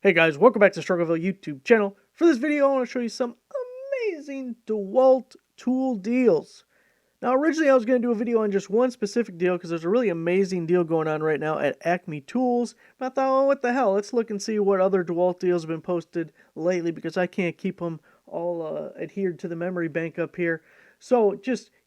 Hey guys, welcome back to Struggleville YouTube channel. For this video, I want to show you some amazing DeWALT tool deals. Now, originally I was going to do a video on just one specific deal because there's a really amazing deal going on right now at Acme Tools. But I thought, oh, what the hell? Let's look and see what other DeWALT deals have been posted lately because I can't keep them all adhered to the memory bank up here. So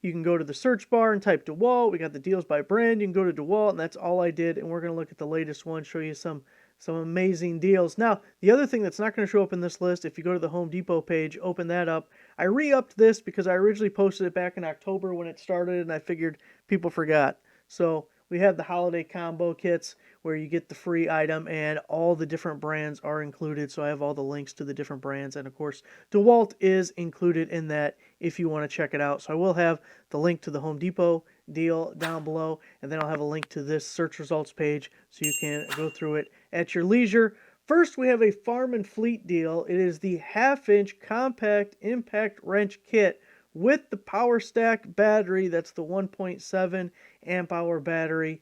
you can go to the search bar and type DeWALT. We got the deals by brand. You can go to DeWALT, and that's all I did. And we're going to look at the latest one, show you some amazing deals. Now, the other thing that's not going to show up in this list, if you go to the Home Depot page, open that up. I re-upped this because I originally posted it back in October when it started, and I figured people forgot. So we have the holiday combo kits where you get the free item and all the different brands are included. So I have all the links to the different brands, and of course DeWALT is included in that if you want to check it out. So I will have the link to the Home Depot deal down below, and then I'll have a link to this search results page so you can go through it at your leisure. First, we have a Farm and Fleet deal. It is the half-inch compact impact wrench kit with the power stack battery. That's the 1.7 amp hour battery.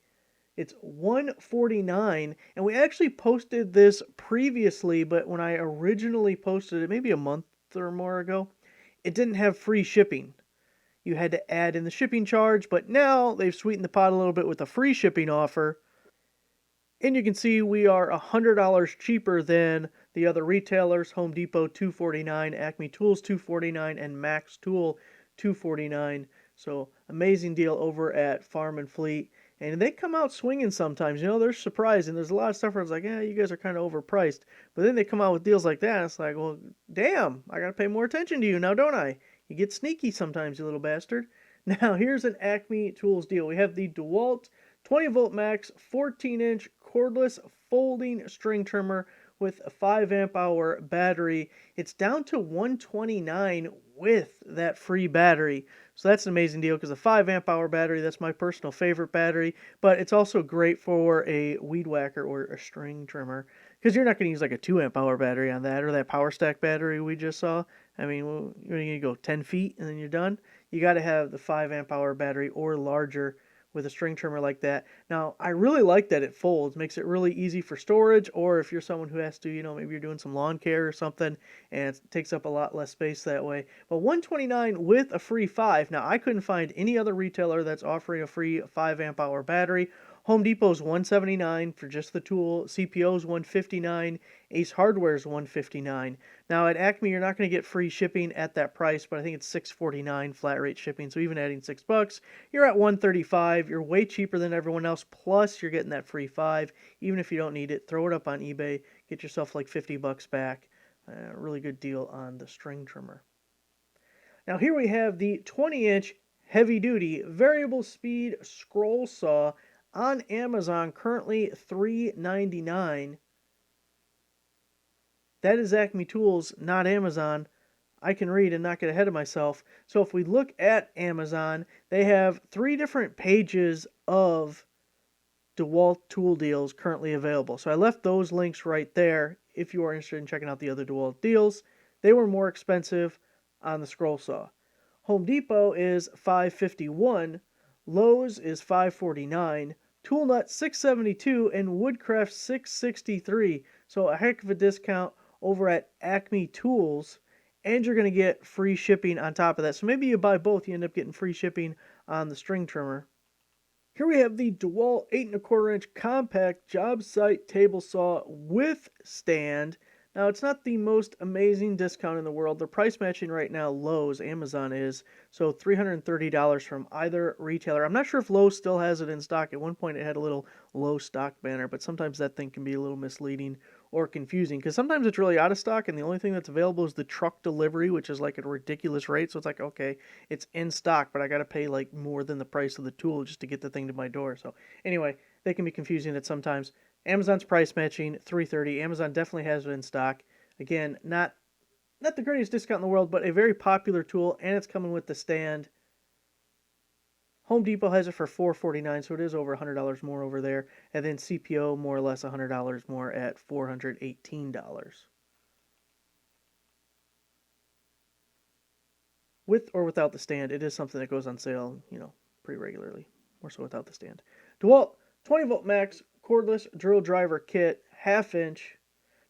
It's $149, and we actually posted this previously, but when I originally posted it, maybe a month or more ago, it didn't have free shipping. You had to add in the shipping charge, but now they've sweetened the pot a little bit with a free shipping offer. And you can see we are $100 cheaper than the other retailers. Home Depot $249, Acme Tools $249, and Max Tool $249. So amazing deal over at Farm and Fleet. And they come out swinging sometimes. You know, they're surprising. There's a lot of stuff where it's like, yeah, you guys are kind of overpriced. But then they come out with deals like that. And it's like, well, damn, I got to pay more attention to you now, don't I? You get sneaky sometimes, you little bastard. Now, here's an Acme Tools deal. We have the DeWALT 20 volt max 14-inch cordless folding string trimmer with a 5 amp hour battery. It's down to $129 with that free battery. So that's an amazing deal because a 5 amp hour battery, that's my personal favorite battery, but it's also great for a weed whacker or a string trimmer because you're not going to use like a 2 amp hour battery on that or that power stack battery we just saw. I mean, well, you're going to go 10 feet and then you're done. You got to have the 5 amp hour battery or larger with a string trimmer like that. Now, I really like that it folds, makes it really easy for storage, or if you're someone who has to, maybe you're doing some lawn care or something, and it takes up a lot less space that way. But $129 with a free 5. Now, I couldn't find any other retailer that's offering a free 5 amp hour battery. Home Depot's $179 for just the tool. CPO's $159. Ace Hardware's $159. Now at Acme, you're not going to get free shipping at that price, but I think it's $649 flat rate shipping. So even adding $6, you're at $135. You're way cheaper than everyone else. Plus, you're getting that free 5. Even if you don't need it, throw it up on eBay. Get yourself like $50 back. Really good deal on the string trimmer. Now here we have the 20-inch heavy-duty variable speed scroll saw on Amazon, currently $399. That is Acme Tools, not Amazon. I can read and not get ahead of myself. So if we look at Amazon, they have 3 different pages of DeWALT tool deals currently available. So I left those links right there if you are interested in checking out the other DeWALT deals. They were more expensive on the scroll saw. Home Depot is $551, Lowe's is $549, ToolNut $672, and Woodcraft $663. So a heck of a discount over at Acme Tools, and you're going to get free shipping on top of that. So maybe you buy both, you end up getting free shipping on the string trimmer. Here we have the DeWALT 8 1/4 inch compact job site table saw with stand. Now, it's not the most amazing discount in the world. They're price matching right now, Lowe's, Amazon is, so $330 from either retailer. I'm not sure if Lowe's still has it in stock. At one point, it had a little low stock banner, but sometimes that thing can be a little misleading or confusing because sometimes it's really out of stock and the only thing that's available is the truck delivery, which is like at a ridiculous rate. So it's like, okay, it's in stock, but I got to pay like more than the price of the tool just to get the thing to my door. So anyway, they can be confusing at sometimes. Amazon's price matching, $330. Amazon definitely has it in stock. Again, not the greatest discount in the world, but a very popular tool, and it's coming with the stand. Home Depot has it for $449, so it is over $100 more over there. And then CPO, more or less $100 more at $418. With or without the stand, it is something that goes on sale, pretty regularly. More so without the stand. DeWALT 20 volt max cordless drill driver kit, half inch,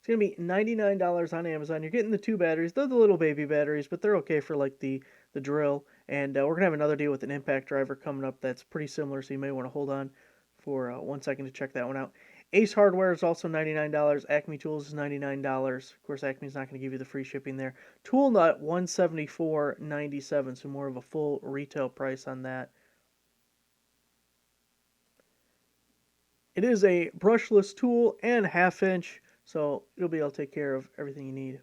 It's going to be $99 on Amazon. You're getting the 2 batteries. They're the little baby batteries, but they're okay for like the drill. And we're going to have another deal with an impact driver coming up that's pretty similar, so you may want to hold on for 1 second to check that one out. Ace Hardware is also $99. Acme Tools is $99. Of course, Acme's not going to give you the free shipping there. Tool Nut, $174.97, so more of a full retail price on that. It is a brushless tool and 1/2 inch, so it'll be able to take care of everything you need.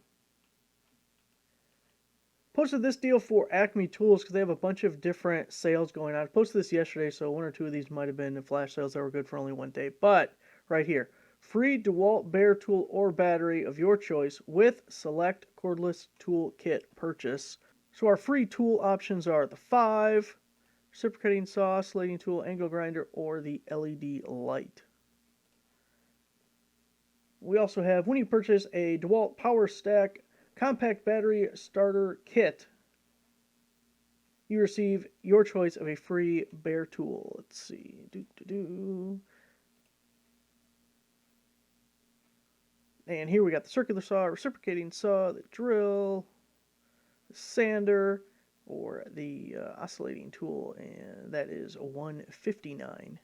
Posted this deal for Acme Tools because they have a bunch of different sales going on. I posted this yesterday, so 1 or 2 of these might have been flash sales that were good for only 1 day. But right here, free DeWALT bare tool or battery of your choice with select cordless tool kit purchase. So our free tool options are the 5, reciprocating saw, slating tool, angle grinder, or the LED light. We also have, when you purchase a DeWALT Power Stack compact battery starter kit, you receive your choice of a free bare tool. Let's see. And here we got the circular saw, reciprocating saw, the drill, the sander, or the oscillating tool, and that is $159.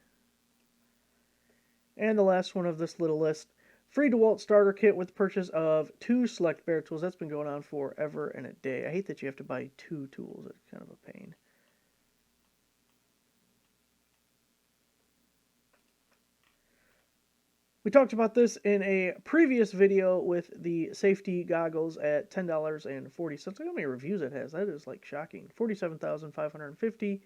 And the last one of this little list, free DeWALT starter kit with purchase of 2 select bare tools. That's been going on forever and a day. I hate that you have to buy 2 tools. It's kind of a pain. We talked about this in a previous video with the safety goggles at $10.40. Look how many reviews it has. That is like shocking. 47,550.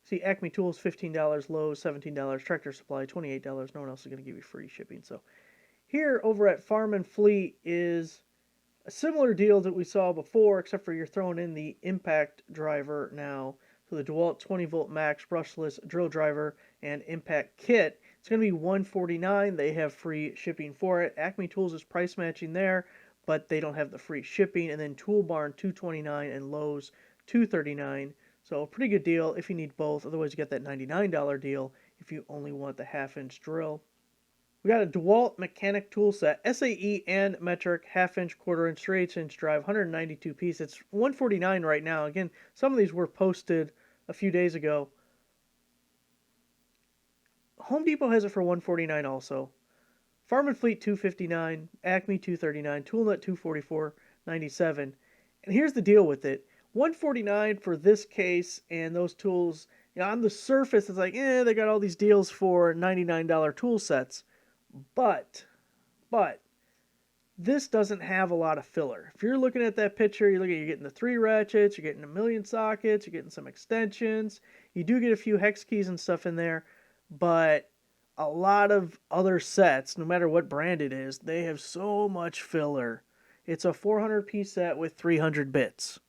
See, Acme Tools, $15, Lowe's, $17, Tractor Supply, $28. No one else is going to give you free shipping. So here over at Farm and Fleet is a similar deal that we saw before, except for you're throwing in the impact driver now. So the DeWALT 20-volt max brushless drill driver and impact kit. It's going to be $149. They have free shipping for it. Acme Tools is price matching there, but they don't have the free shipping. And then Tool Barn, $229, and Lowe's, $239. So a pretty good deal if you need both. Otherwise, you get that $99 deal if you only want the 1/2 inch drill. We got a DeWALT mechanic tool set, SAE and metric, 1/2 inch, 1/4 inch, 3/8 inch drive, 192 piece. It's $149 right now. Again, some of these were posted a few days ago. Home Depot has it for $149 also. Farm and Fleet $259, Acme $239, ToolNut $244.97. And here's the deal with it. $149 for this case and those tools. You know, on the surface, it's like, they got all these deals for $99 tool sets. But this doesn't have a lot of filler. If you're looking at that picture, you're getting the 3 ratchets, you're getting a million sockets, you're getting some extensions. You do get a few hex keys and stuff in there, but a lot of other sets, no matter what brand it is, they have so much filler. It's a 400-piece set with 300 bits,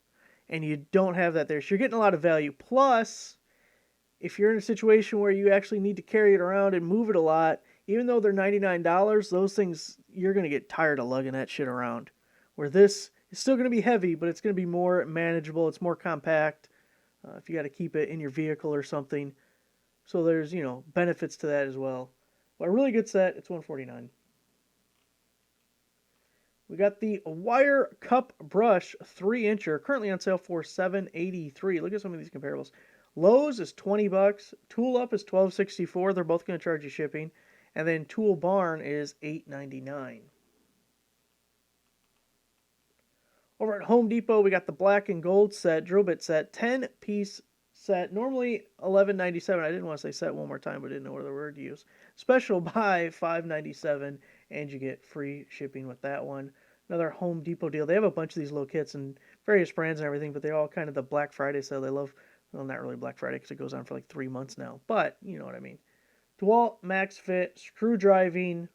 and you don't have that there. So you're getting a lot of value. Plus, if you're in a situation where you actually need to carry it around and move it a lot, even though they're $99, those things, you're going to get tired of lugging that shit around. Where this is still going to be heavy, but it's going to be more manageable. It's more compact if you got to keep it in your vehicle or something. So there's, benefits to that as well. But a really good set. It's $149. We got the Wire Cup Brush 3-incher, currently on sale for $783. Look at some of these comparables. Lowe's is $20. Tool Up is $12.64. They're both going to charge you shipping. And then Tool Barn is $8.99. Over at Home Depot, we got the black and gold set, drill bit set, 10-piece set, normally $11.97. I didn't want to say set one more time, but didn't know what other word to use. Special buy, $5.97, and you get free shipping with that one. Another Home Depot deal. They have a bunch of these little kits and various brands and everything, but they're all kind of the Black Friday sale. They love, well, not really Black Friday because it goes on for like 3 months now, but you know what I mean. DeWALT Max Fit screw driving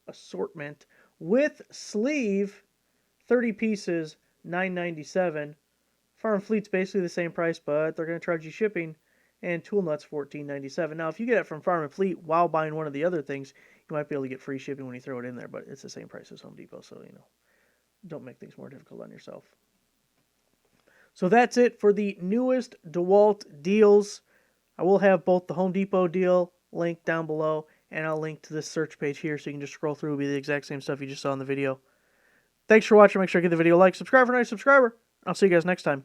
assortment with sleeve, 30 pieces, $9.97. Farm Fleet's basically the same price, but they're going to charge you shipping. And Tool Nuts, $14.97. Now, if you get it from Farm and Fleet while buying one of the other things, you might be able to get free shipping when you throw it in there, but it's the same price as Home Depot, so, don't make things more difficult on yourself. So that's it for the newest DeWALT deals. I will have both the Home Depot deal linked down below and I'll link to this search page here so you can just scroll through. It'll be the exact same stuff you just saw in the video. Thanks for watching. Make sure to give the video a like, subscribe for a nice subscriber. I'll see you guys next time.